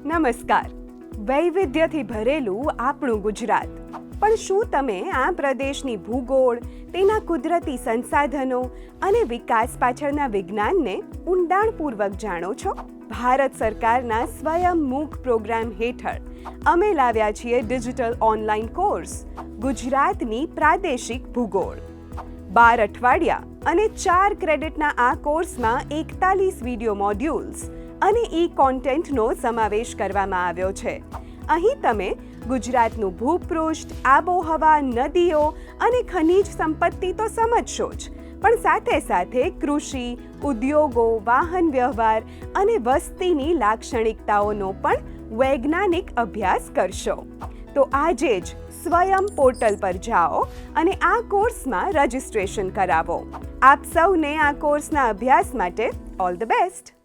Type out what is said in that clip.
નમસ્કાર. વૈવિધ્યથી ભરેલું આપણું ગુજરાત. પણ શું તમે આ પ્રદેશની ભૂગોળ, તેના કુદરતી સંસાધનો અને વિકાસ પાછળના વિજ્ઞાનને ઊંડાણપૂર્વક જાણો છો? ભારત સરકારના સ્વયં મૂક પ્રોગ્રામ હેઠળ અમે લાવ્યા છીએ ડિજિટલ ઓનલાઈન કોર્સ ગુજરાતની પ્રાદેશિક ભૂગોળ. 12 અઠવાડિયા અને 4 ક્રેડિટના આ કોર્સમાં 41 વિડીયો મોડ્યુલ્સ અને કોન્ટેન્ટનો સમાવેશ કરવામાં આવ્યો છે. અહીં તમે ગુજરાતનું ભૂપૃષ્ઠ, આબોહવા, નદીઓ અને ખનિજ સંપત્તિ તો સમજશો જ, પણ સાથે સાથે કૃષિ, ઉદ્યોગો, વાહન વ્યવહાર અને વસ્તીની લાક્ષણિકતાઓનો પણ વૈજ્ઞાનિક અભ્યાસ કરશો. તો આજે જ સ્વયં પોર્ટલ પર જાઓ અને આ કોર્સમાં રજિસ્ટ્રેશન કરાવો. આપ સૌને આ કોર્સના અભ્યાસ માટે ઓલ ધ બેસ્ટ.